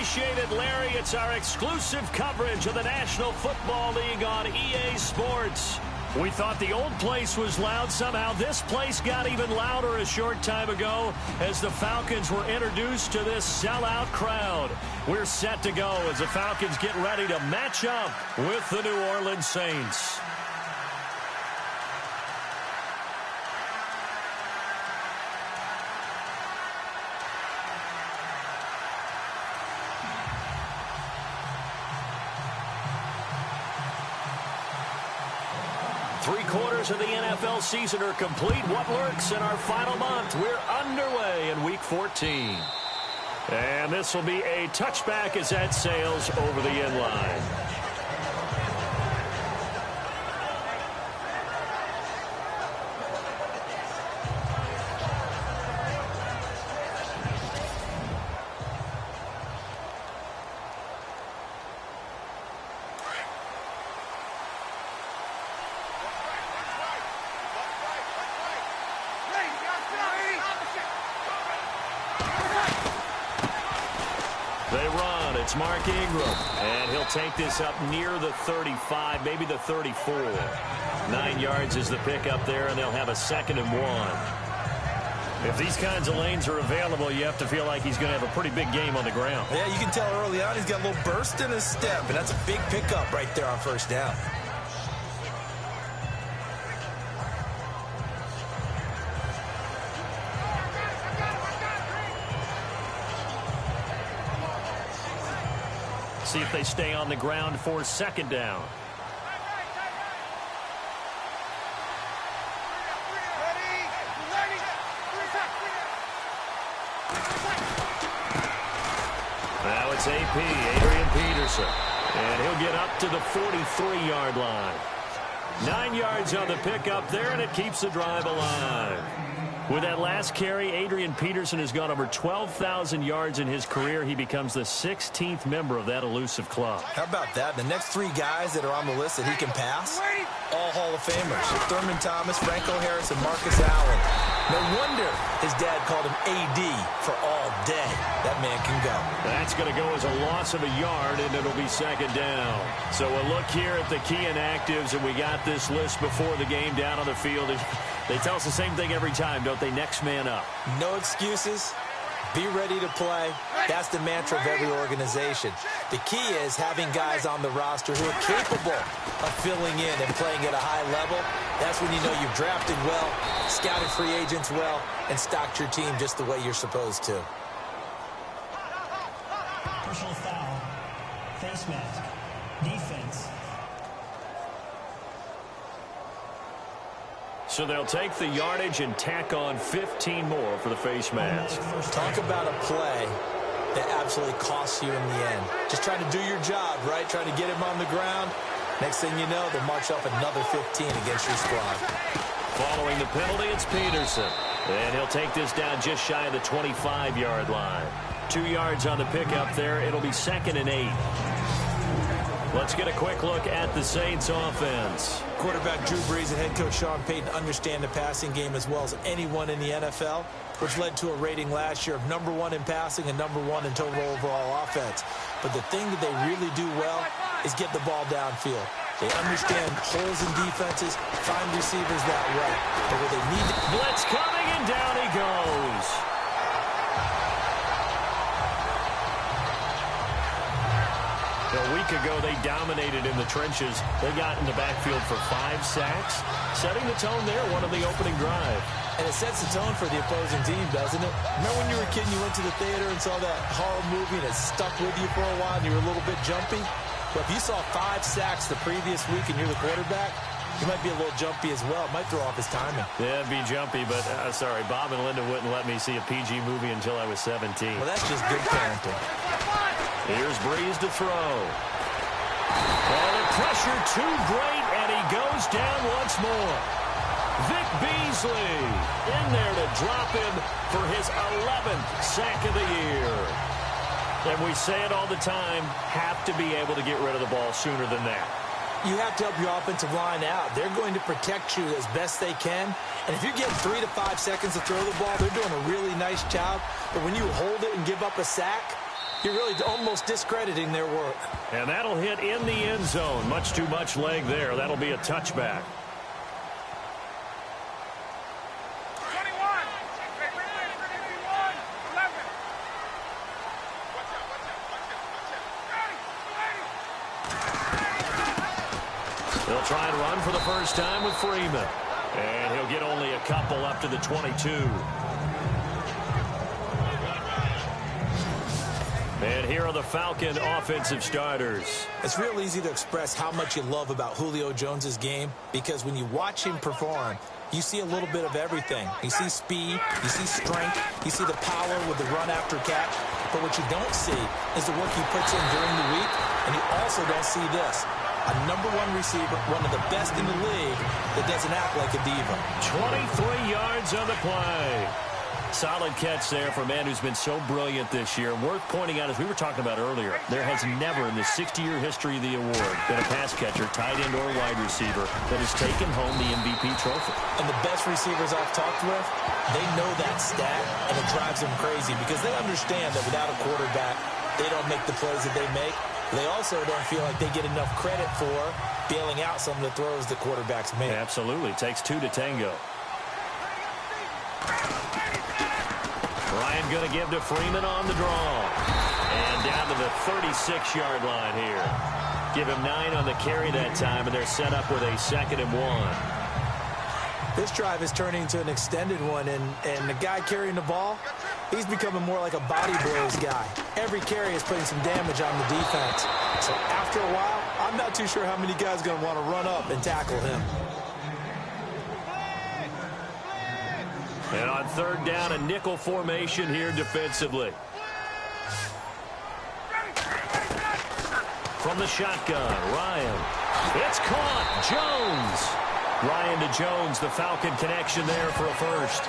appreciate it, Larry. It's our exclusive coverage of the National Football League on EA Sports. We thought the old place was loud. Somehow this place got even louder a short time ago as the Falcons were introduced to this sellout crowd. We're set to go as the Falcons get ready to match up with the New Orleans Saints. Three-quarters of the NFL season are complete. What lurks in our final month? We're underway in Week 14. And this will be a touchback as that sails over the end line. They run. It's Mark Ingram. And he'll take this up near the 35, maybe the 34. 9 yards is the pickup there, and they'll have a 2nd and 1. If these kinds of lanes are available, you have to feel like he's going to have a pretty big game on the ground. Yeah, you can tell early on he's got a little burst in his step, and that's a big pickup right there on first down. See if they stay on the ground for 2nd down. Now it's AP, Adrian Peterson. And he'll get up to the 43-yard line. 9 yards on the pickup there, and it keeps the drive alive. With that last carry, Adrian Peterson has gone over 12,000 yards in his career. He becomes the 16th member of that elusive club. How about that? The next 3 guys that are on the list that he can pass, all Hall of Famers. Thurman Thomas, Franco Harris, and Marcus Allen. No wonder his dad called him AD for all day. That man can go. That's going to go as a loss of a yard, and it'll be 2nd down. So we'll look here at the key inactives, and we got this list before the game down on the field. They tell us the same thing every time, don't they? Next man up. No excuses. Be ready to play. That's the mantra of every organization. The key is having guys on the roster who are capable of filling in and playing at a high level. That's when you know you've drafted well, scouted free agents well, and stocked your team just the way you're supposed to. Personal foul. Face mask. Defense. So they'll take the yardage and tack on 15 more for the face mask. Talk about a play that absolutely costs you in the end. Just trying to do your job, right? Trying to get him on the ground. Next thing you know, they'll march off another 15 against your squad. Following the penalty, it's Peterson. And he'll take this down just shy of the 25-yard line. 2 yards on the pickup there. It'll be 2nd and 8. Let's get a quick look at the Saints offense. Quarterback Drew Brees and head coach Sean Payton understand the passing game as well as anyone in the NFL, which led to a rating last year of #1 in passing and #1 in total overall offense. But the thing that they really do well is get the ball downfield. They understand holes in defenses, find receivers that way. But where they need to... Blitz coming, and down he goes. A week ago, they dominated in the trenches. They got in the backfield for 5 sacks, setting the tone there, one of the opening drive. And it sets the tone for the opposing team, doesn't it? Remember when you were a kid and you went to the theater and saw that horror movie and it stuck with you for a while and you were a little bit jumpy? Well, if you saw 5 sacks the previous week and you're the quarterback, you might be a little jumpy as well. It might throw off his timing. Yeah, it'd be jumpy, but sorry, Bob and Linda wouldn't let me see a PG movie until I was 17. Well, that's just good parenting. Here's Brees to throw. Oh, the pressure too great, and he goes down once more. Vic Beasley in there to drop him for his 11th sack of the year. And we say it all the time, have to be able to get rid of the ball sooner than that. You have to help your offensive line out. They're going to protect you as best they can. And if you're getting 3 to 5 seconds to throw the ball, they're doing a really nice job. But when you hold it and give up a sack, You're really almost discrediting their work. And that'll hit in the end zone. Much too much leg there. That'll be a touchback. They'll try and run for the first time with Freeman. And he'll get only a couple up to the 22. And here are the Falcon offensive starters. It's real easy to express how much you love about Julio Jones's game because when you watch him perform, you see a little bit of everything. You see speed, you see strength, you see the power with the run after catch. But what you don't see is the work he puts in during the week, and you also don't see this. A #1 receiver, one of the best in the league, that doesn't act like a diva. 23 yards on the play. Solid catch there for a man who's been so brilliant this year. Worth pointing out, as we were talking about earlier, there has never in the 60-year history of the award been a pass catcher, tight end, or wide receiver that has taken home the MVP trophy. And the best receivers I've talked with, they know that stat, and it drives them crazy because they understand that without a quarterback, they don't make the plays that they make. They also don't feel like they get enough credit for bailing out some of the throws the quarterbacks make. Absolutely. Takes two to tango. Ryan going to give to Freeman on the draw. And down to the 36-yard line here. Give him 9 on the carry that time, and they're set up with a 2nd and 1. This drive is turning into an extended one, and the guy carrying the ball, he's becoming more like a body blows guy. Every carry is putting some damage on the defense. So after a while, I'm not too sure how many guys are going to want to run up and tackle him. And on 3rd down, a nickel formation here defensively. From the shotgun, Ryan. It's caught. Jones. Ryan to Jones, the Falcon connection there for a first.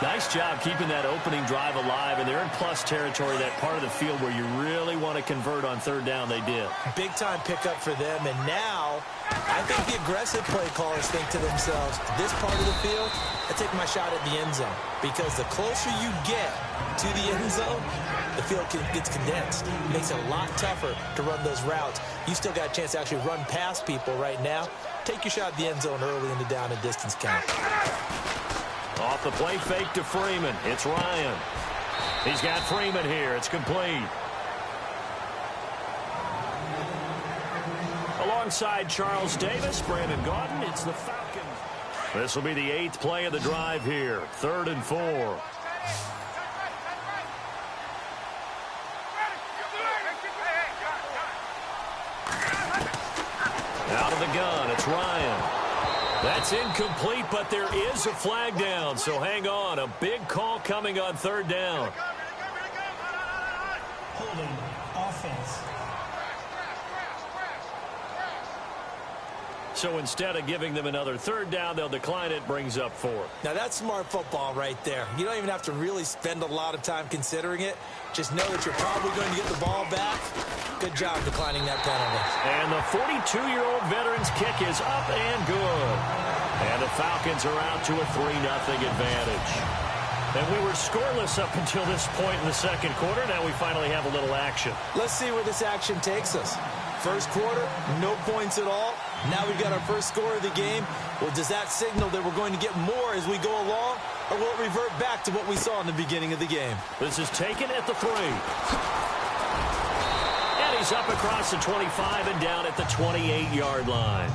Nice job keeping that opening drive alive, and they're in plus territory, that part of the field where you really want to convert on 3rd down. They did. Big-time pickup for them, and now I think the aggressive play callers think to themselves, this part of the field, I take my shot at the end zone, because the closer you get to the end zone, the field gets condensed. It makes it a lot tougher to run those routes. You still got a chance to actually run past people right now. Take your shot at the end zone early in the down and distance count. Off the play fake to Freeman. It's Ryan. He's got Freeman here. It's complete. Alongside Charles Davis, Brandon Gaudin, it's the Falcons. This will be the 8th play of the drive here. 3rd and 4. Out of the gun, it's Ryan. That's incomplete, but there is a flag down, so hang on. A big call coming on 3rd down. Holding offense. So instead of giving them another 3rd down, they'll decline it, brings up 4. Now that's smart football right there. You don't even have to really spend a lot of time considering it. Just know that you're probably going to get the ball back. Good job declining that penalty. And the 42-year-old veteran's kick is up and good. And the Falcons are out to a 3-0 advantage. And we were scoreless up until this point in the 2nd quarter. Now we finally have a little action. Let's see where this action takes us. First quarter, no points at all. Now we've got our first score of the game. Well, does that signal that we're going to get more as we go along? Or will it revert back to what we saw in the beginning of the game? This is taken at the 3. And he's up across the 25 and down at the 28-yard line.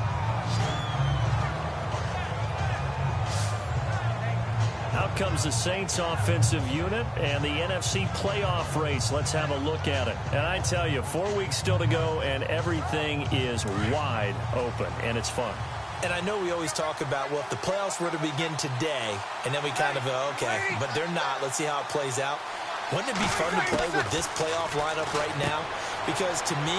Out comes the Saints offensive unit and the NFC playoff race. Let's have a look at it. And I tell you, 4 weeks still to go, and everything is wide open, and it's fun. And I know we always talk about, well, if the playoffs were to begin today, and then we kind of go, okay, but they're not. Let's see how it plays out. Wouldn't it be fun to play with this playoff lineup right now? Because to me,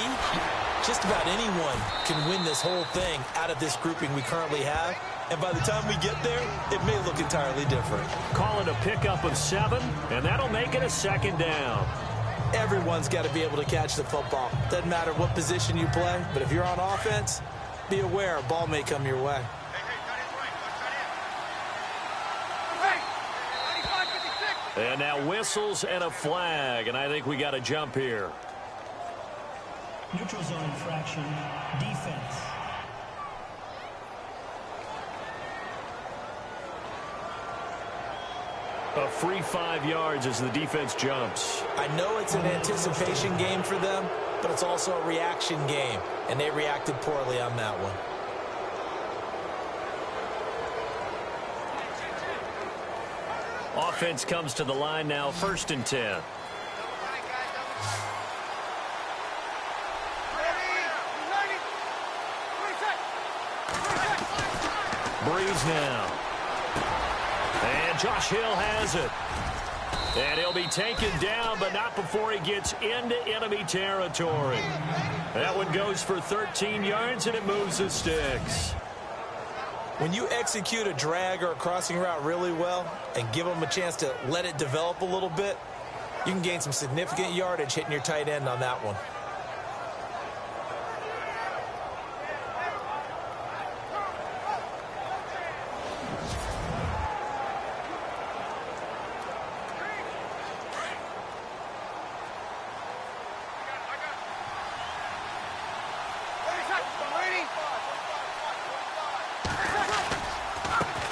just about anyone can win this whole thing out of this grouping we currently have. And by the time we get there, it may look entirely different. Call it a pickup of 7, and that'll make it a 2nd down. Everyone's got to be able to catch the football. Doesn't matter what position you play, but if you're on offense, be aware a ball may come your way. And now whistles and a flag, and I think we got a jump here. Neutral zone infraction, defense. A free 5 yards as the defense jumps. I know it's an anticipation game for them, but it's also a reaction game, and they reacted poorly on that one. Offense comes to the line now, 1st and 10. Breeze now. And Josh Hill has it. And he'll be taken down, but not before he gets into enemy territory. That one goes for 13 yards, and it moves the sticks. When you execute a drag or a crossing route really well and give them a chance to let it develop a little bit, you can gain some significant yardage hitting your tight end on that one.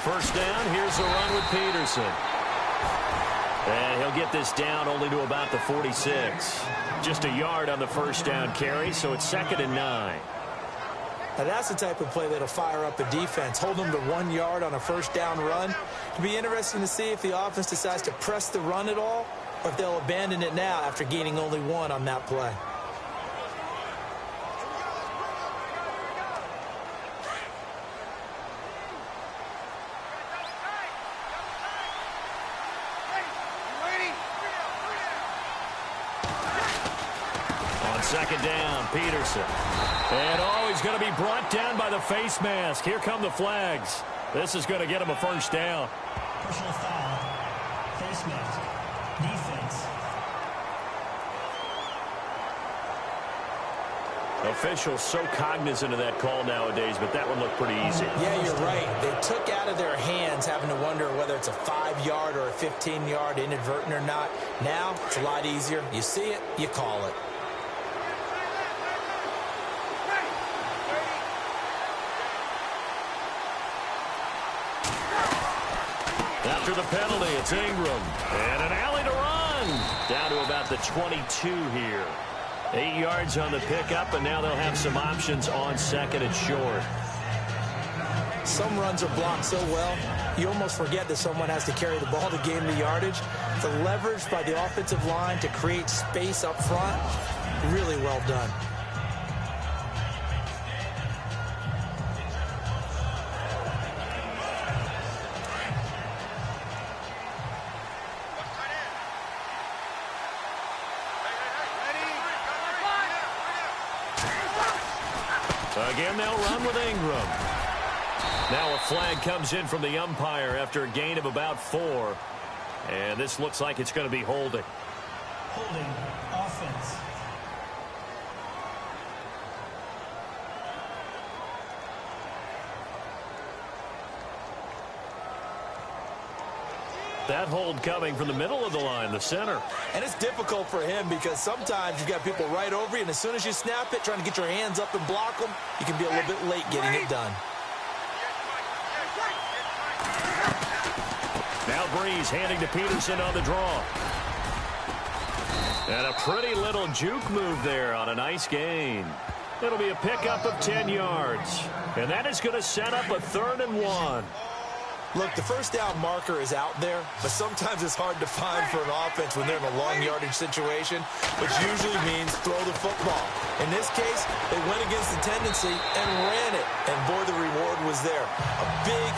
First down, here's a run with Peterson. And he'll get this down only to about the 46. Just a yard on the first down carry, so it's 2nd and 9. Now that's the type of play that'll fire up a defense. Hold them to 1 yard on a first down run. It'll be interesting to see if the offense decides to press the run at all, or if they'll abandon it now after gaining only 1 on that play. Second down, Peterson. And he's going to be brought down by the face mask. Here come the flags. This is going to get him a first down. Personal foul. Face mask. Defense. Officials so cognizant of that call nowadays, but that one looked pretty easy. Yeah, you're right. They took out of their hands having to wonder whether it's a 5-yard or a 15-yard inadvertent or not. Now, it's a lot easier. You see it, you call it. After the penalty, it's Ingram. And an alley to run. Down to about the 22 here. 8 yards on the pickup, and now they'll have some options on 2nd and short. Some runs are blocked so well, you almost forget that someone has to carry the ball to gain the yardage. The leverage by the offensive line to create space up front, really well done. Again, they'll run with Ingram. Now a flag comes in from the umpire after a gain of about 4. And this looks like it's going to be holding. Holding offense. That hold coming from the middle of the line, the center. And it's difficult for him because sometimes you've got people right over you, and as soon as you snap it, trying to get your hands up and block them, you can be a little bit late getting it done. Now Breeze handing to Peterson on the draw. And a pretty little juke move there on a nice gain. It'll be a pickup of 10 yards. And that is going to set up a 3rd and 1. Look, the first down marker is out there, but sometimes it's hard to find for an offense when they're in a long yardage situation, which usually means throw the football. In this case, they went against the tendency and ran it, and boy, the reward was there. A big,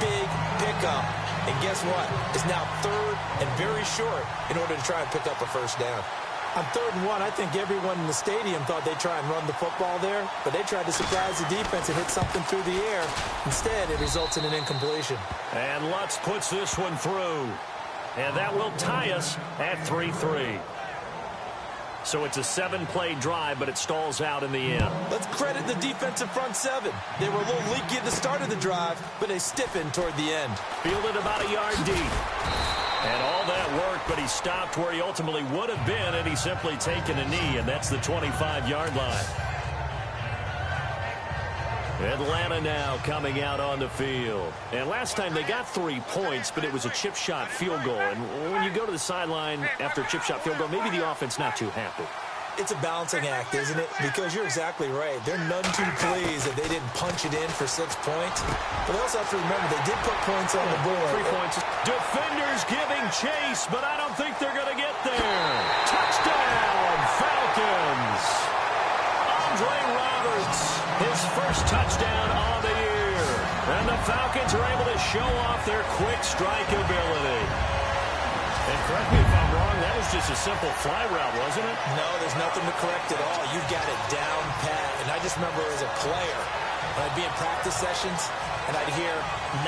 big pickup, and guess what? It's now 3rd and very short in order to try and pick up a first down. On 3rd and 1, I think everyone in the stadium thought they'd try and run the football there, but they tried to surprise the defense and hit something through the air. Instead, it results in an incompletion. And Lutz puts this one through. And that will tie us at 3-3. So it's a 7-play drive, but it stalls out in the end. Let's credit the defensive front 7. They were a little leaky at the start of the drive, but they stiffened toward the end. Fielded about a yard deep. And all that work, but he stopped where he ultimately would have been had he simply taken a knee, and that's the 25-yard line. Atlanta now coming out on the field. And last time they got 3 points, but it was a chip shot field goal. And when you go to the sideline after a chip shot field goal, maybe the offense not too happy. It's a balancing act, isn't it? Because you're exactly right. They're none too pleased that they didn't punch it in for 6 points. But they also have to remember they did put points on the board. 3 points. Defenders giving chase, but I don't think they're going to get there. Touchdown, Falcons. Andre Roberts, his first touchdown on the year. And the Falcons are able to show off their quick strike ability. And correct me if I'm wrong, that was just a simple fly route, wasn't it? No, there's nothing to correct at all. You got it down pat. And I just remember as a player, when I'd be in practice sessions and I'd hear 9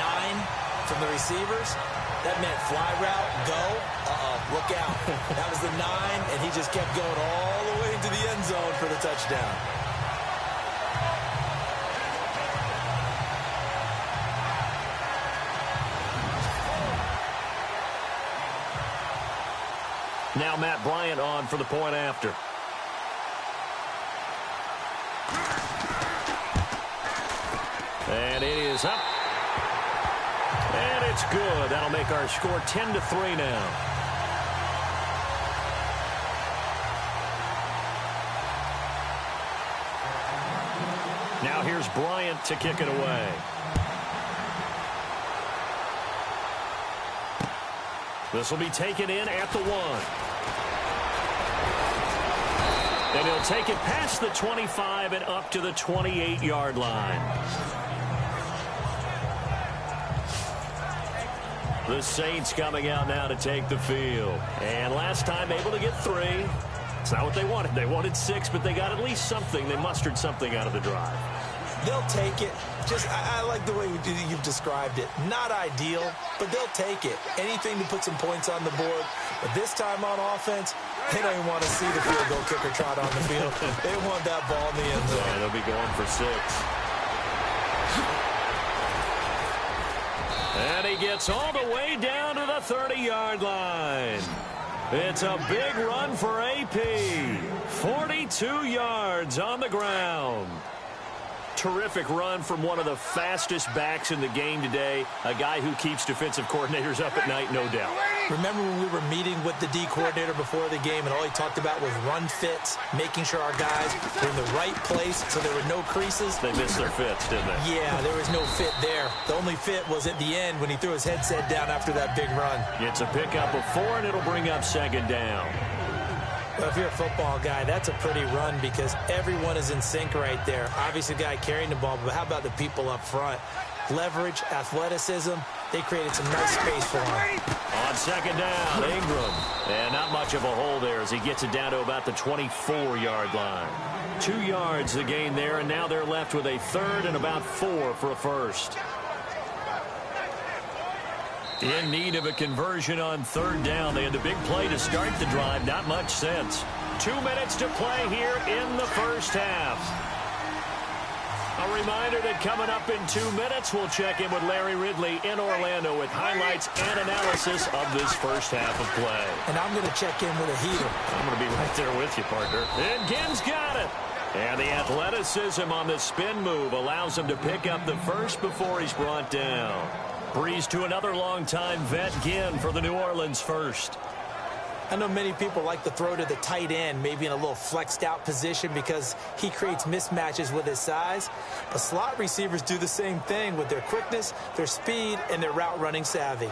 from the receivers, that meant fly route, go, look out. That was the 9, and he just kept going all the way to the end zone for the touchdown. Now Matt Bryant on for the point after. And it is up. And it's good. That'll make our score 10-3 now. Now here's Bryant to kick it away. This will be taken in at the 1. And he'll take it past the 25 and up to the 28-yard line. The Saints coming out now to take the field. And last time able to get 3. It's not what they wanted. They wanted 6, but they got at least something. They mustered something out of the drive. They'll take it. I like the way you've described it. Not ideal, but they'll take it. Anything to put some points on the board. But this time on offense, they don't even want to see the field goal kicker trot on the field. They want that ball in the end zone. Yeah, they'll be going for 6. And he gets all the way down to the 30-yard line. It's a big run for AP. 42 yards on the ground. Terrific run from one of the fastest backs in the game today. A guy who keeps defensive coordinators up at night, no doubt. Remember when we were meeting with the D coordinator before the game and all he talked about was run fits, making sure our guys were in the right place so there were no creases? They missed their fits, didn't they? Yeah, there was no fit there. The only fit was at the end when he threw his headset down after that big run. It's a pickup of 4, and it'll bring up 2nd down. Well, if you're a football guy, that's a pretty run because everyone is in sync right there. Obviously, the guy carrying the ball, but how about the people up front? Leverage, athleticism, they created some nice space for him. On 2nd down, Ingram. And not much of a hole there as he gets it down to about the 24-yard line. 2 yards the gain there, and now they're left with a 3rd and about 4 for a first. In need of a conversion on 3rd down. They had the big play to start the drive. Not much sense. 2 minutes to play here in the first half. A reminder that coming up in 2 minutes, we'll check in with Larry Ridley in Orlando with highlights and analysis of this first half of play. And I'm going to check in with a heater. I'm going to be right there with you, partner. And Ginn's got it. And the athleticism on the spin move allows him to pick up the first before he's brought down. Breeze to another longtime vet, Ginn, for the New Orleans first. I know many people like to throw to the tight end, maybe in a little flexed out position because he creates mismatches with his size. But slot receivers do the same thing with their quickness, their speed, and their route running savvy.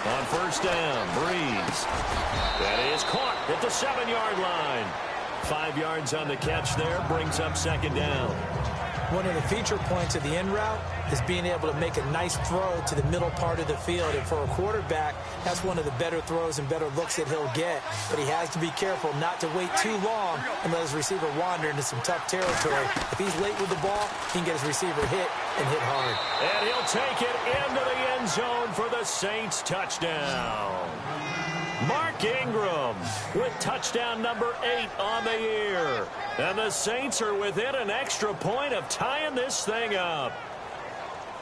On 1st down, Breeze. That is caught at the 7-yard line. 5 yards on the catch there, brings up 2nd down. One of the feature points of the in route is being able to make a nice throw to the middle part of the field. And for a quarterback, that's one of the better throws and better looks that he'll get. But he has to be careful not to wait too long and let his receiver wander into some tough territory. If he's late with the ball, he can get his receiver hit and hit hard. And he'll take it into the end zone for the Saints touchdown. Mark Ingram with touchdown number 8 on the year. And the Saints are within an extra point of tying this thing up.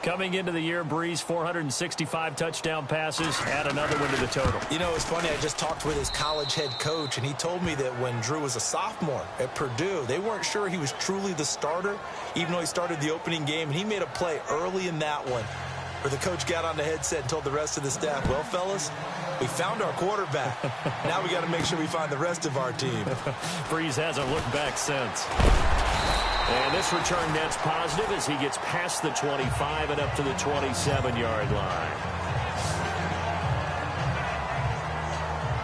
Coming into the year, Breeze, 465 touchdown passes. Add another one to the total. You know, it's funny. I just talked with his college head coach, and he told me that when Drew was a sophomore at Purdue, they weren't sure he was truly the starter, even though he started the opening game. And he made a play early in that one where the coach got on the headset and told the rest of the staff, well, fellas, we found our quarterback. Now we got to make sure we find the rest of our team. Breeze hasn't looked back since. And this return net's positive as he gets past the 25 and up to the 27-yard line.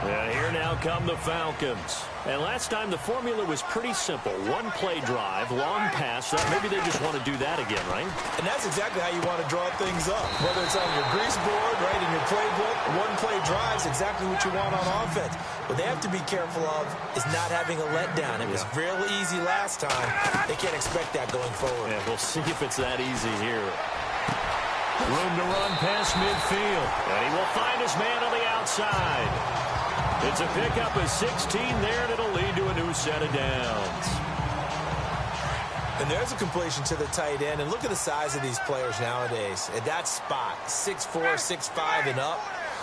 And here now come the Falcons. And last time the formula was pretty simple. One play drive, long pass. Maybe they just want to do that again, right? And that's exactly how you want to draw things up. Whether it's on your grease board, right, in your playbook, one play drive is exactly what you want on offense. What they have to be careful of is not having a letdown. It was real easy last time. They can't expect that going forward. Yeah, we'll see if it's that easy here. Room to run past midfield. And he will find his man on the outside. It's a pickup of 16 there, and it'll lead to a new set of downs. And there's a completion to the tight end. And look at the size of these players nowadays. At that spot, 6'4", 6'5", and up.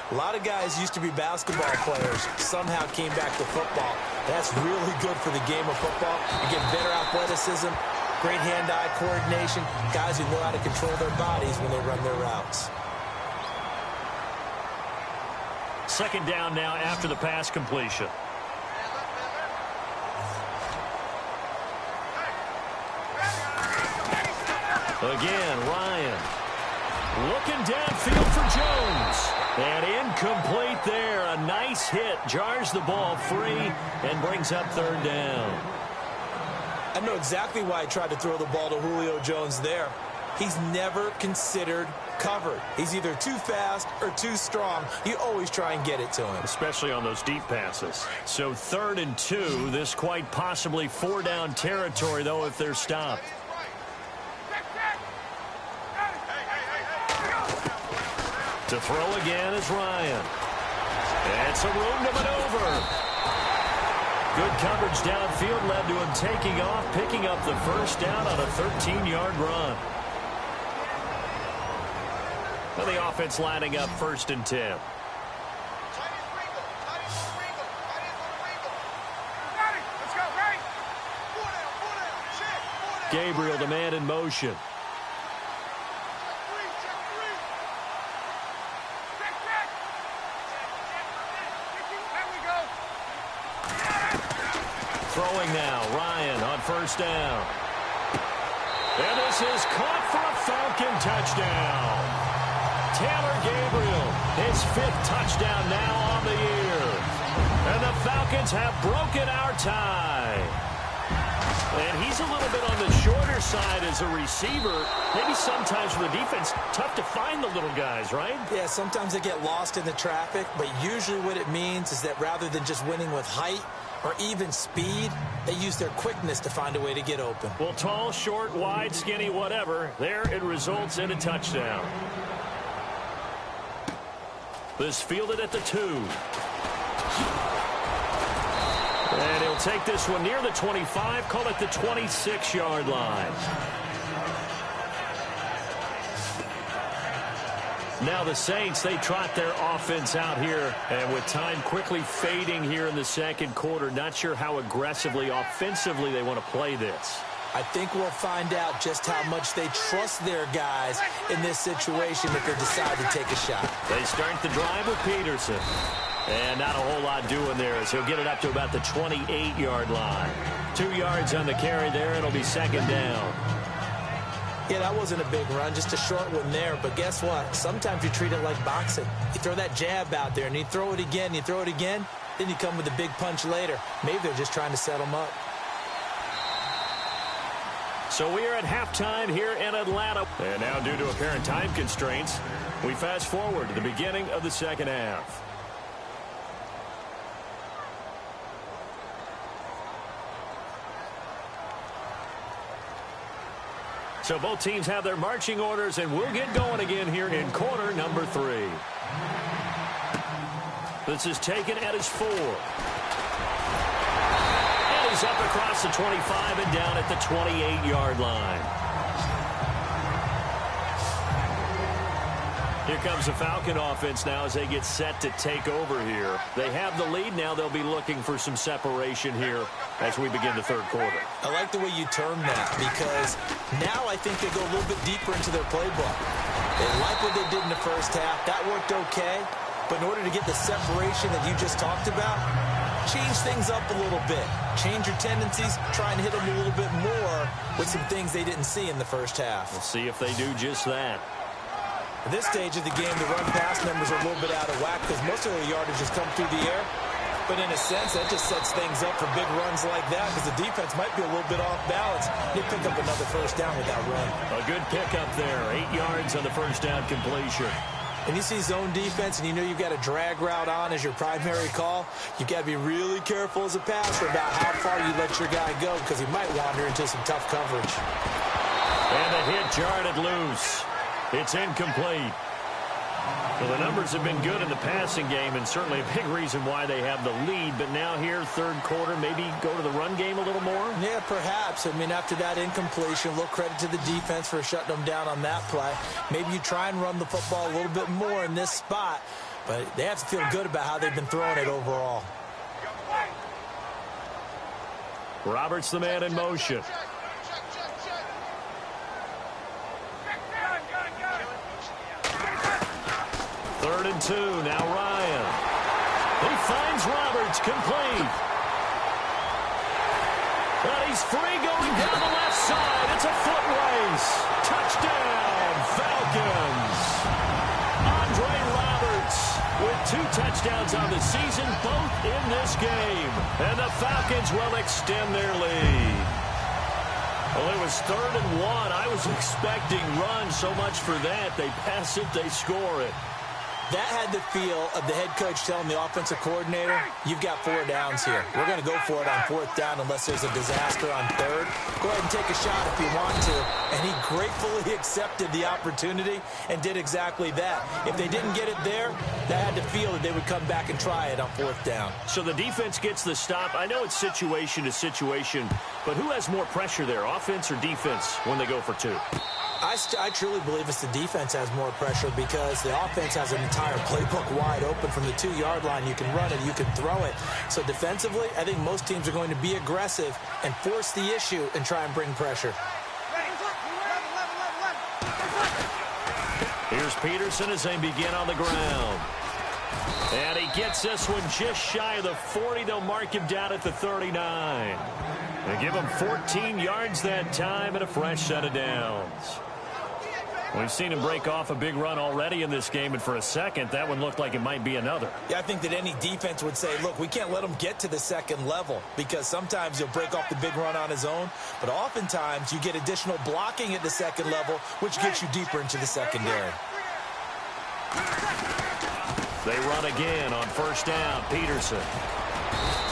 A lot of guys used to be basketball players, somehow came back to football. That's really good for the game of football. You get better athleticism, great hand-eye coordination, guys who know how to control their bodies when they run their routes. Second down now after the pass completion. Again, Ryan. Looking downfield for Jones. And incomplete there. A nice hit. Jars the ball free and brings up third down. I know exactly why he tried to throw the ball to Julio Jones there. He's never considered covered. He's either too fast or too strong. You always try and get it to him. Especially on those deep passes. So 3rd and 2. This quite possibly 4-down territory, though, if they're stopped. To throw again is Ryan. And some room to maneuver. Good coverage downfield led to him taking off, picking up the first down on a 13-yard run. And the offense lining up 1st and 10. Gabriel, the man in motion. Throwing now, Ryan on 1st down. And this is caught for a Falcon touchdown. Taylor Gabriel, his 5th touchdown now on the year. And the Falcons have broken our tie. And he's a little bit on the shorter side as a receiver. Maybe sometimes for the defense, tough to find the little guys, right? Yeah, sometimes they get lost in the traffic, but usually what it means is that rather than just winning with height or even speed, they use their quickness to find a way to get open. Well, tall, short, wide, skinny, whatever, there it results in a touchdown. This fielded at the 2. And he'll take this one near the 25, call it the 26-yard line. Now the Saints, they trot their offense out here, and with time quickly fading here in the second quarter, not sure how aggressively, offensively they want to play this. I think we'll find out just how much they trust their guys in this situation if they decide to take a shot. They start the drive with Peterson. And not a whole lot doing there as he'll get it up to about the 28-yard line. 2 yards on the carry there. It'll be 2nd down. Yeah, that wasn't a big run, just a short one there. But guess what? Sometimes you treat it like boxing. You throw that jab out there, and you throw it again, you throw it again, then you come with a big punch later. Maybe they're just trying to set them up. So we are at halftime here in Atlanta. And now, due to apparent time constraints, we fast forward to the beginning of the second half. So both teams have their marching orders, and we'll get going again here in quarter number 3. This is taken at his 4. And he's up across the 25 and down at the 28-yard line. Here comes the Falcon offense now as they get set to take over here. They have the lead now. They'll be looking for some separation here as we begin the third quarter. I like the way you term that, because now I think they go a little bit deeper into their playbook. They like what they did in the first half. That worked okay. But in order to get the separation that you just talked about, change things up a little bit. Change your tendencies. Try and hit them a little bit more with some things they didn't see in the first half. We'll see if they do just that. At this stage of the game, the run-pass numbers are a little bit out of whack because most of their yardage has come through the air. But in a sense, that just sets things up for big runs like that because the defense might be a little bit off balance. They pick up another first down with that run. A good pickup there. 8 yards on the first down completion. And you see zone defense, and you know you've got a drag route on as your primary call. You've got to be really careful as a passer about how far you let your guy go because he might wander into some tough coverage. And the hit jarred loose. It's incomplete. Well, the numbers have been good in the passing game, and certainly a big reason why they have the lead. But now here, third quarter, maybe go to the run game a little more? Yeah, perhaps. I mean, after that incompletion, a little credit to the defense for shutting them down on that play. Maybe you try and run the football a little bit more in this spot, but they have to feel good about how they've been throwing it overall. Roberts the man in motion. Third and 2. Now Ryan. He finds Roberts complete. But he's free going down the left side. It's a foot race. Touchdown, Falcons. Andre Roberts with 2 touchdowns on the season, both in this game. And the Falcons will extend their lead. Well, it was 3rd and 1. I was expecting run, so much for that. They pass it, they score it. That had the feel of the head coach telling the offensive coordinator, you've got 4 downs here. We're going to go for it on 4th down unless there's a disaster on 3rd. Go ahead and take a shot if you want to. And he gratefully accepted the opportunity and did exactly that. If they didn't get it there, that had the feel that they would come back and try it on 4th down. So the defense gets the stop. I know it's situation to situation, but who has more pressure there, offense or defense, when they go for 2? I truly believe it's the defense has more pressure because the offense has an entire playbook wide open from the 2-yard line. You can run it, you can throw it. So defensively, I think most teams are going to be aggressive and force the issue and try and bring pressure. Here's Peterson as they begin on the ground. And he gets this one just shy of the 40. They'll mark him down at the 39. They give him 14 yards that time and a fresh set of downs. We've seen him break off a big run already in this game, and for a second, that one looked like it might be another. Yeah, I think that any defense would say, look, we can't let him get to the second level because sometimes he'll break off the big run on his own, but oftentimes you get additional blocking at the second level, which gets you deeper into the secondary. They run again on 1st down. Peterson.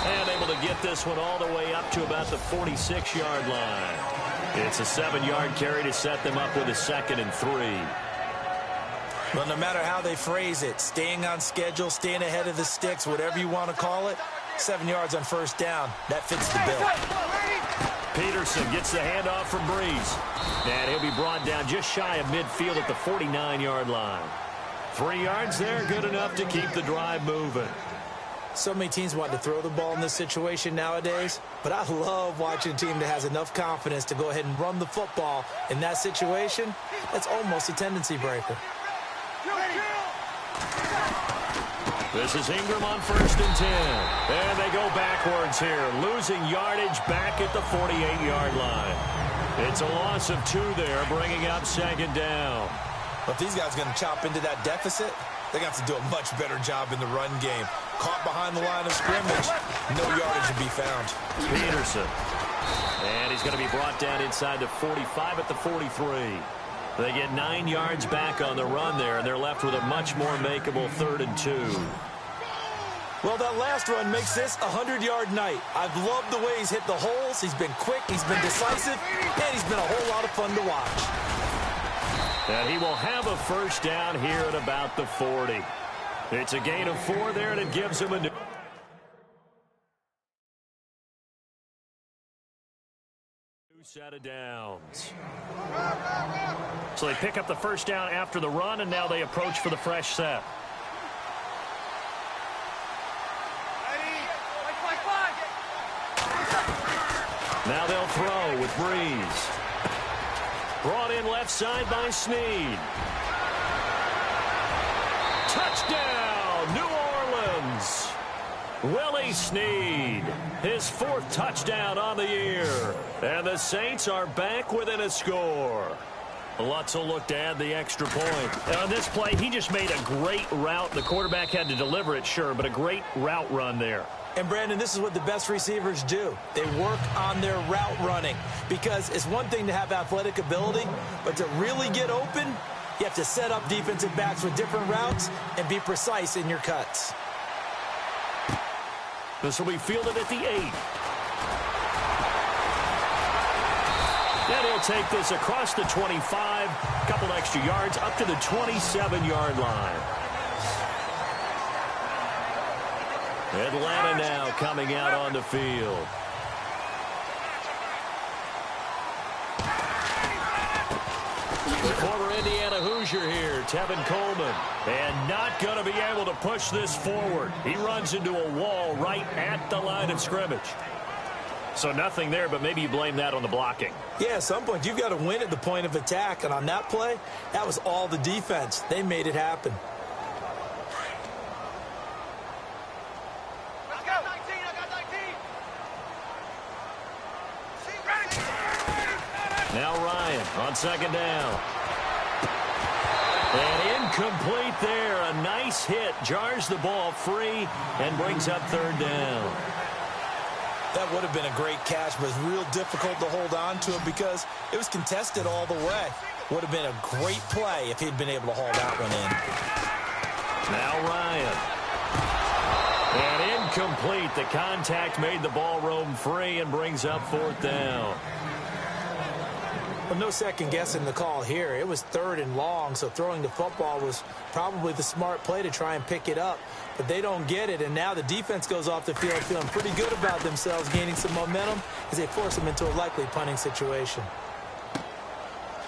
And able to get this one all the way up to about the 46-yard line. It's a 7-yard carry to set them up with a 2nd and 3. Well, no matter how they phrase it, staying on schedule, staying ahead of the sticks, whatever you want to call it, 7 yards on 1st down, that fits the bill. Peterson gets the handoff from Breeze. And he'll be brought down just shy of midfield at the 49-yard line. 3 yards there, good enough to keep the drive moving. So many teams want to throw the ball in this situation nowadays, but I love watching a team that has enough confidence to go ahead and run the football. In that situation, that's almost a tendency breaker. This is Ingram on 1st and 10. And they go backwards here, losing yardage back at the 48-yard line. It's a loss of 2 there, bringing up 2nd down. But if these guys are going to chop into that deficit, they're going to have to do a much better job in the run game. Caught behind the line of scrimmage. No yardage to be found. Peterson. And he's going to be brought down inside the 45 at the 43. They get 9 yards back on the run there, and they're left with a much more makeable 3rd and 2. Well, that last run makes this a 100-yard night. I've loved the way he's hit the holes. He's been quick, he's been decisive, and he's been a whole lot of fun to watch. And he will have a first down here at about the 40. It's a gain of 4 there, and it gives him a new set of downs. So they pick up the first down after the run, and now they approach for the fresh set. Now they'll throw with Breeze. Brought in left side by Snead. Touchdown, New Orleans. Willie Snead, his 4th touchdown on the year. And the Saints are back within a score. Lutzel looked to add the extra point. And on this play, he just made a great route. The quarterback had to deliver it, sure, but a great route run there. And, Brandon, this is what the best receivers do. They work on their route running, because it's one thing to have athletic ability, but to really get open, you have to set up defensive backs with different routes and be precise in your cuts. This will be fielded at the 8. And he'll take this across the 25, a couple extra yards, up to the 27-yard line. Atlanta now coming out on the field. The former Indiana Hoosier here, Tevin Coleman, and not going to be able to push this forward. He runs into a wall right at the line of scrimmage. So nothing there, but maybe you blame that on the blocking. Yeah, at some point you've got to win at the point of attack, and on that play, that was all the defense. They made it happen. Now Ryan on 2nd down. And incomplete there. A nice hit. Jars the ball free and brings up 3rd down. That would have been a great catch, but it's real difficult to hold on to it because it was contested all the way. Would have been a great play if he'd been able to haul that one in. Now Ryan. And incomplete. The contact made the ball roam free and brings up 4th down. Well, no second guessing the call here. It was 3rd and long, so throwing the football was probably the smart play to try and pick it up. But they don't get it, and now the defense goes off the field feeling pretty good about themselves, gaining some momentum as they force them into a likely punting situation.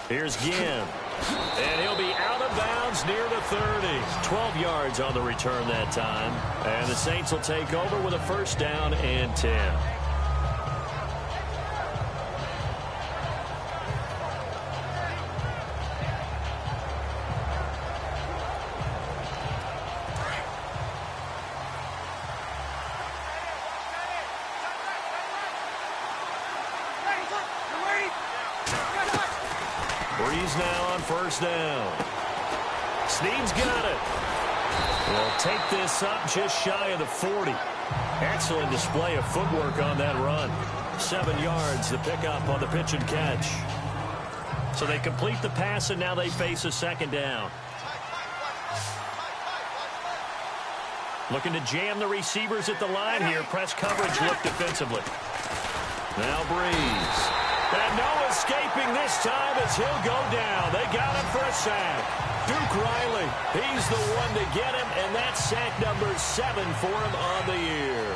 Here's Ginn. And he'll be out of bounds near the 30. 12 yards on the return that time. And the Saints will take over with a first down and 10. Breeze now on first down. Snead's got it. Will take this up just shy of the 40. Excellent display of footwork on that run. 7 yards the pickup on the pitch and catch. So they complete the pass, and now they face a 2nd down. Looking to jam the receivers at the line here. Press coverage look defensively. Now Breeze. And no escaping this time as he'll go down. They got him for a sack. Duke Riley, he's the one to get him, and that's sack number 7 for him on the year.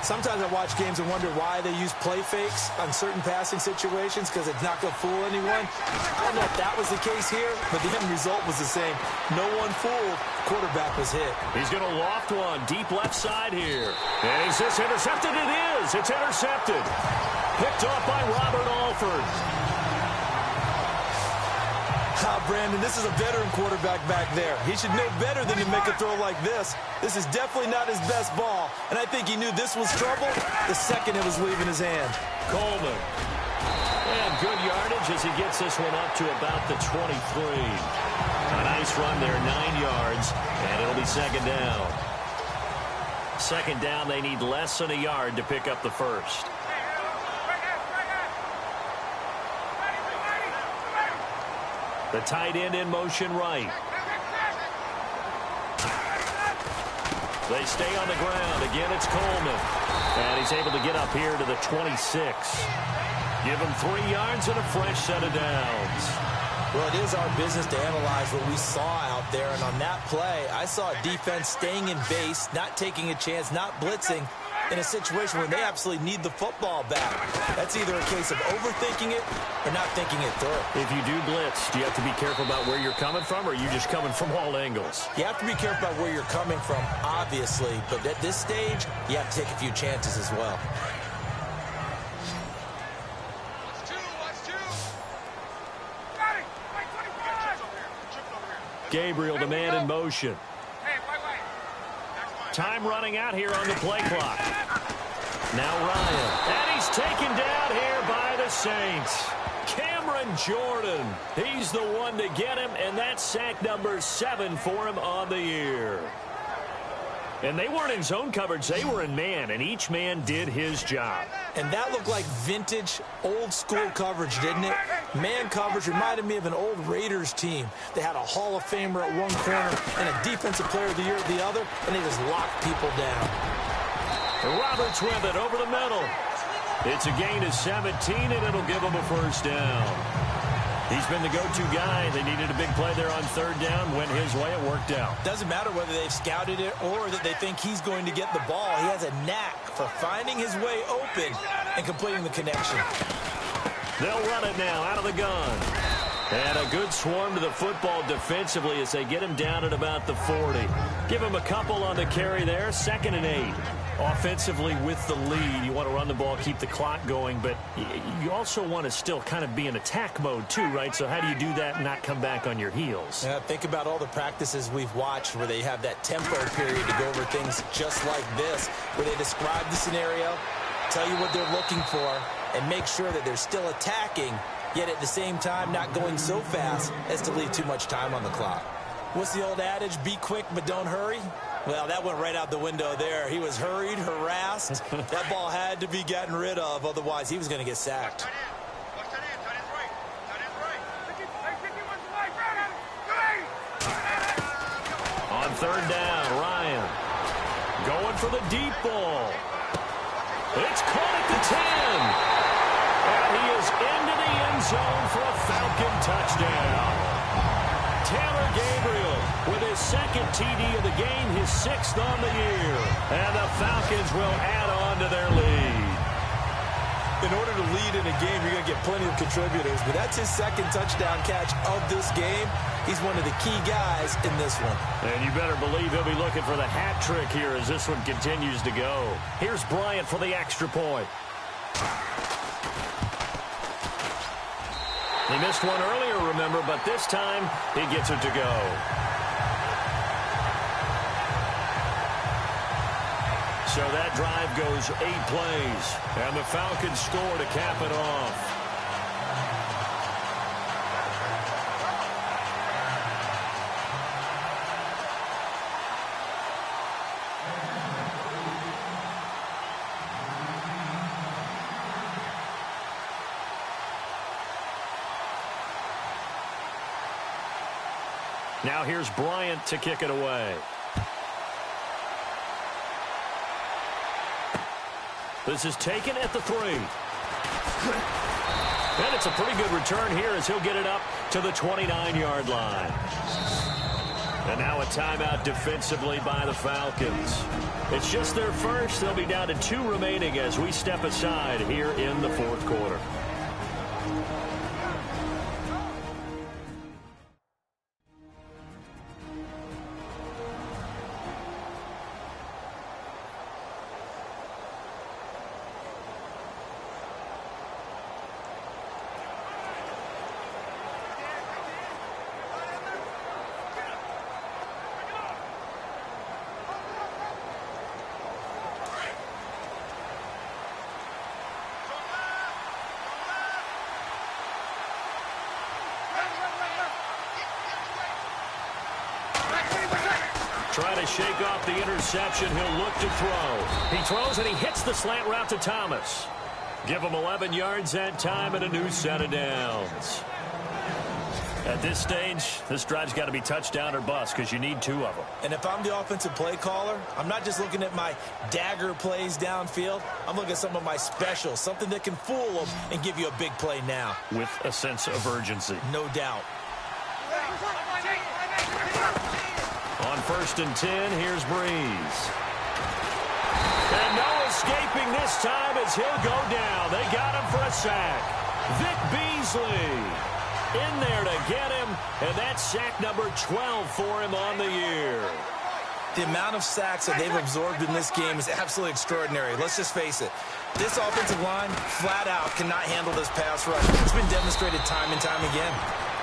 Sometimes I watch games and wonder why they use play fakes on certain passing situations, because it's not going to fool anyone. I don't know if that was the case here, but the end result was the same. No one fooled. Quarterback was hit. He's going to loft one deep left side here. And is this intercepted? It is. It's intercepted. Picked off by Robert Alford. Brandon, this is a veteran quarterback back there. He should know better than to make a throw like this. This is definitely not his best ball, and I think he knew this was trouble the second it was leaving his hand. Coleman. And good yardage as he gets this one up to about the 23. A nice run there, 9 yards, and it'll be 2nd down. Second down, they need less than a yard to pick up the first. The tight end in motion right. They stay on the ground. Again, it's Coleman. And he's able to get up here to the 26. Give him 3 yards and a fresh set of downs. Well, it is our business to analyze what we saw out there. And on that play, I saw a defense staying in base, not taking a chance, not blitzing in a situation where they absolutely need the football back. That's either a case of overthinking it or not thinking it through. If you do blitz, do you have to be careful about where you're coming from, or are you just coming from all angles? You have to be careful about where you're coming from, obviously. But at this stage, you have to take a few chances as well. Gabriel, the man in motion. Time running out here on the play clock. Now Ryan. And he's taken down here by the Saints. Cameron Jordan. He's the one to get him, and that's sack number 7 for him on the year. And they weren't in zone coverage. They were in man, and each man did his job. And that looked like vintage, old-school coverage, didn't it? Man coverage reminded me of an old Raiders team. They had a Hall of Famer at one corner and a Defensive Player of the Year at the other, and they just locked people down. Roberts with it over the middle. It's a gain of 17, and it'll give them a first down. He's been the go-to guy. They needed a big play there on third down. Went his way. It worked out. Doesn't matter whether they've scouted it or that they think he's going to get the ball. He has a knack for finding his way open and completing the connection. They'll run it now out of the gun. And a good swarm to the football defensively as they get him down at about the 40. Give him a couple on the carry there. 2nd and 8. Offensively with the lead, you want to run the ball, keep the clock going, but you also want to still kind of be in attack mode too, right? So how do you do that and not come back on your heels? Yeah, think about all the practices we've watched where they have that tempo period to go over things just like this, where they describe the scenario, tell you what they're looking for, and make sure that they're still attacking, yet at the same time not going so fast as to leave too much time on the clock. What's the old adage? Be quick, but don't hurry. Well, that went right out the window there. He was hurried, harassed. That ball had to be gotten rid of, otherwise he was going to get sacked. On third down, Ryan going for the deep ball. It's caught at the 10. And he is into the end zone for a Falcon touchdown. Taylor Gabriel with his 2nd TD of the game, his 6th on the year. And the Falcons will add on to their lead. In order to lead in a game, you're going to get plenty of contributors, but that's his 2nd touchdown catch of this game. He's one of the key guys in this one. And you better believe he'll be looking for the hat trick here as this one continues to go. Here's Bryant for the extra point. He missed one earlier, remember, but this time he gets it to go. So that drive goes 8 plays, and the Falcons score to cap it off. Now here's Bryant to kick it away. This is taken at the 3. And it's a pretty good return here as he'll get it up to the 29-yard line. And now a timeout defensively by the Falcons. It's just their first. They'll be down to 2 remaining as we step aside here in the 4th quarter. Trying to shake off the interception. He'll look to throw. He throws and he hits the slant route to Thomas. Give him 11 yards that time and a new set of downs. At this stage, this drive's got to be touchdown or bust because you need 2 of them. And if I'm the offensive play caller, I'm not just looking at my dagger plays downfield. I'm looking at some of my specials, something that can fool them and give you a big play now. With a sense of urgency. No doubt. On 1st and 10, here's Breeze. And no escaping this time as he'll go down. They got him for a sack. Vic Beasley in there to get him, and that's sack number 12 for him on the year. The amount of sacks that they've absorbed in this game is absolutely extraordinary. Let's just face it. This offensive line, flat out, cannot handle this pass rush. It's been demonstrated time and time again.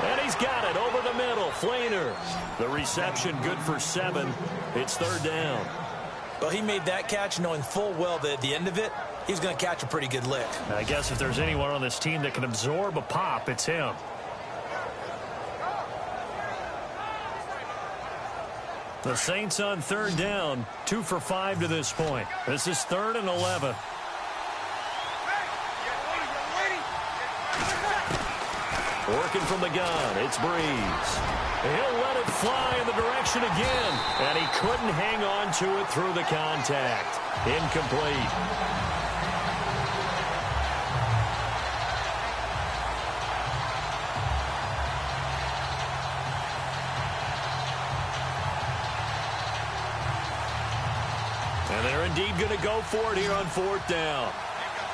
And he's got it over the middle. Flainer. The reception good for 7. It's 3rd down. Well, he made that catch knowing full well that at the end of it, he's going to catch a pretty good lick. I guess if there's anyone on this team that can absorb a pop, it's him. The Saints on 3rd down, 2 for 5 to this point. This is 3rd and 11. Working from the gun, it's Breeze. He'll let it fly in the direction again, and he couldn't hang on to it through the contact. Incomplete. And they're indeed going to go for it here on 4th down.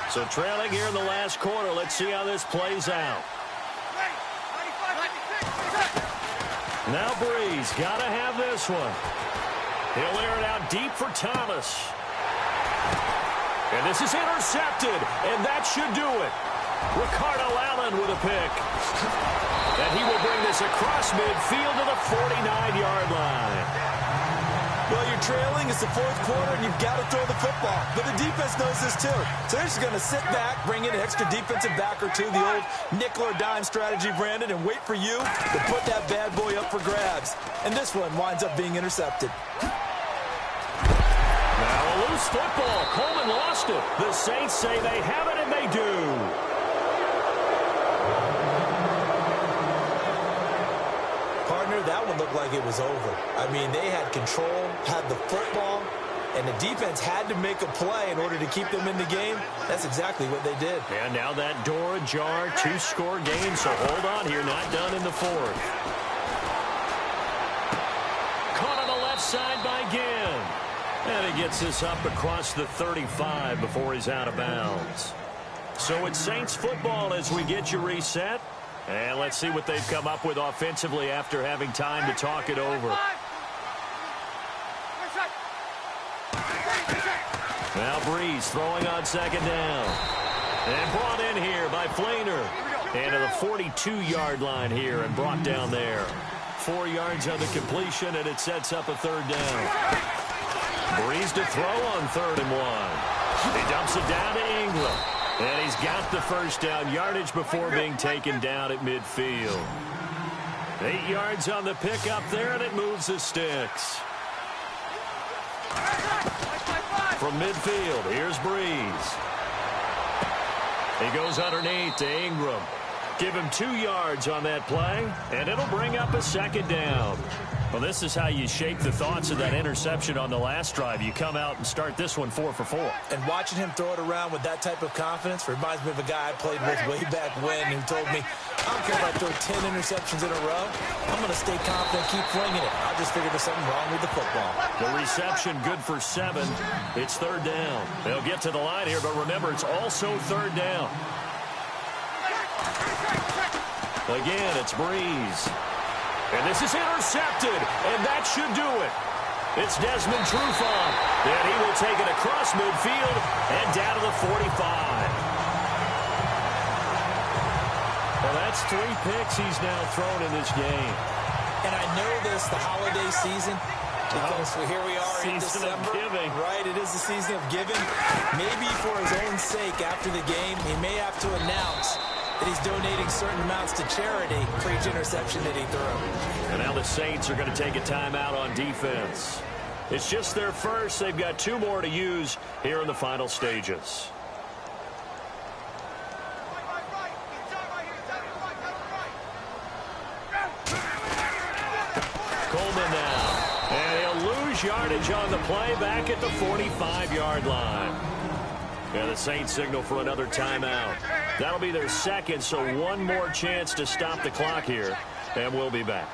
So trailing here in the last quarter, let's see how this plays out. Now Breeze, got to have this one. He'll air it out deep for Thomas. And this is intercepted, and that should do it. Ricardo Allen with a pick. And he will bring this across midfield to the 49-yard line. Well, you're trailing. It's the 4th quarter, and you've got to throw the football. But the defense knows this, too. So they're just going to sit back, bring in an extra defensive back or 2, the old nickel or dime strategy, Brandon, and wait for you to put that bad boy up for grabs. And this one winds up being intercepted. Now a loose football. Coleman lost it. The Saints say they have it, and they do. That one looked like it was over. I mean, they had control, had the football, and the defense had to make a play in order to keep them in the game. That's exactly what they did. And now that door ajar, 2-score game, so hold on here, not done in the 4th. Caught on the left side by Ginn. And he gets this up across the 35 before he's out of bounds. So it's Saints football as we get you reset. And let's see what they've come up with offensively after having time to talk it over. Now Breeze throwing on 2nd down. And brought in here by Flainer. And to the 42-yard line here and brought down there. 4 yards on the completion, and it sets up a 3rd down. Breeze to throw on 3rd and 1. He dumps it down to Ingram. And he's got the 1st down yardage before being taken down at midfield. 8 yards on the pickup there, and it moves the sticks. From midfield, here's Breeze. He goes underneath to Ingram. Give him 2 yards on that play, and it'll bring up a 2nd down. Well, this is how you shake the thoughts of that interception on the last drive. You come out and start this one 4 for 4. And watching him throw it around with that type of confidence reminds me of a guy I played with way back when who told me, I don't care if I throw 10 interceptions in a row. I'm going to stay confident, keep flinging it. I just figured there's something wrong with the football. The reception good for 7. It's 3rd down. They'll get to the line here, but remember, it's also 3rd down. Again, it's Breeze. And this is intercepted, and that should do it. It's Desmond Trufant, and he will take it across midfield and down to the 45. Well, that's 3 picks he's now thrown in this game. And I know this, the holiday season, because here we are in December. Season of giving. Right, it is the season of giving. Maybe for his own sake after the game, he may have to announce and he's donating certain amounts to charity for each interception that he threw. And now the Saints are going to take a timeout on defense. It's just their first. They've got 2 more to use here in the final stages. Coleman now. And he'll lose yardage on the play back at the 45-yard line. And the Saints signal for another timeout. That'll be their second, so one more chance to stop the clock here. And we'll be back.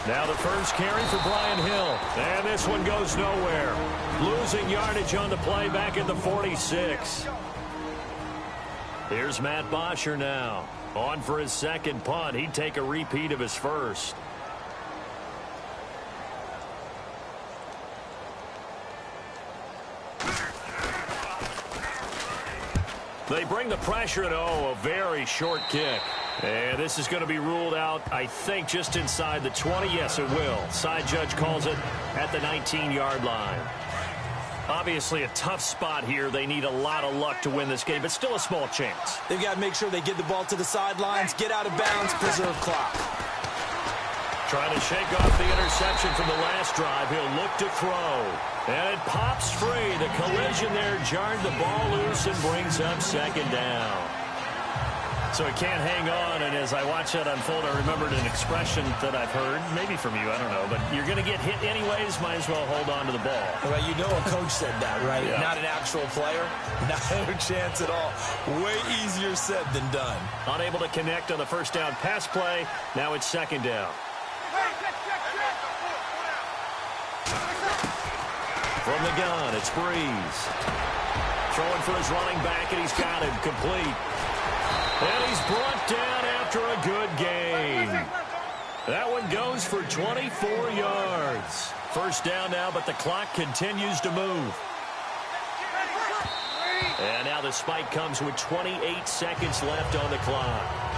Now the first carry for Brian Hill. And this one goes nowhere. Losing yardage on the play back at the 46. Here's Matt Bosher now. On for his second punt. He'd take a repeat of his first. They bring the pressure, and a very short kick. And this is going to be ruled out, I think, just inside the 20. Yes, it will. Side judge calls it at the 19-yard line. Obviously a tough spot here. They need a lot of luck to win this game, but still a small chance. They've got to make sure they get the ball to the sidelines, get out of bounds, preserve clock. Trying to shake off the interception from the last drive. He'll look to throw. And it pops free. The collision there jarred the ball loose and brings up second down. So it can't hang on, and as I watch that unfold, I remembered an expression that I've heard, maybe from you, I don't know, but you're going to get hit anyways, might as well hold on to the ball. Well, you know a coach said that, right? Yeah. Not an actual player. Not a chance at all. Way easier said than done. Unable to connect on the first down pass play. Now it's second down. From the gun, it's Breeze. Throwing for his running back, and he's got him complete. And he's brought down after a good gain. That one goes for 24 yards. First down now, but the clock continues to move. And now the spike comes with 28 seconds left on the clock.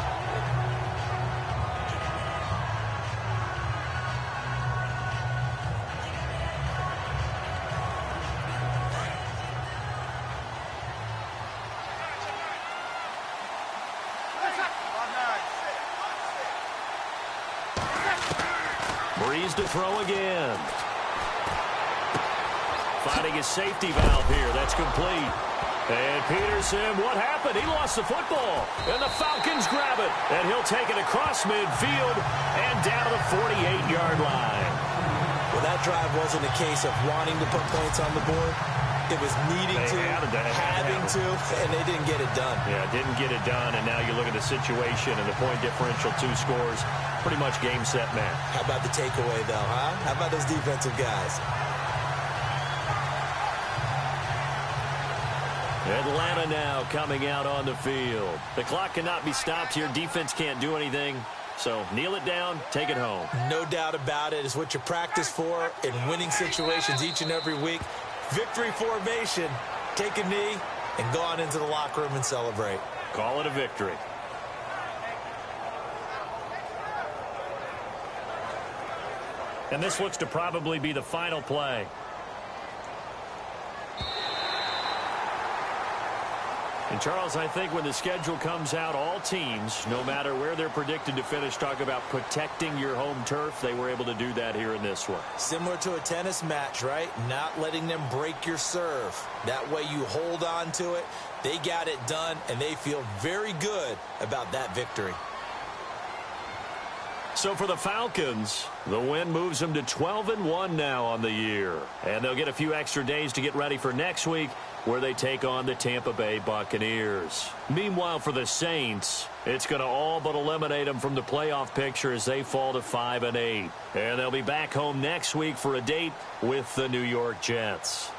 Breeze to throw again. Finding his safety valve here. That's complete. And Peterson, what happened? He lost the football. And the Falcons grab it. And he'll take it across midfield and down to the 48-yard line. Well, that drive wasn't a case of wanting to put points on the board. It was needing to, having to, and they didn't get it done. Yeah, didn't get it done, and now you look at the situation and the point differential, 2 scores, pretty much game, set, match. How about the takeaway, though, huh? How about those defensive guys? Atlanta now coming out on the field. The clock cannot be stopped here. Defense can't do anything. So kneel it down, take it home. No doubt about it. It's what you practice for in winning situations each and every week. Victory formation. Take a knee and go on into the locker room and celebrate. Call it a victory. And this looks to probably be the final play. And, Charles, I think when the schedule comes out, all teams, no matter where they're predicted to finish, talk about protecting your home turf. They were able to do that here in this one. Similar to a tennis match, right? Not letting them break your serve. That way you hold on to it. They got it done, and they feel very good about that victory. So for the Falcons, the win moves them to 12-1 now on the year. And they'll get a few extra days to get ready for next week, where they take on the Tampa Bay Buccaneers. Meanwhile, for the Saints, it's going to all but eliminate them from the playoff picture as they fall to 5-8. And they'll be back home next week for a date with the New York Jets.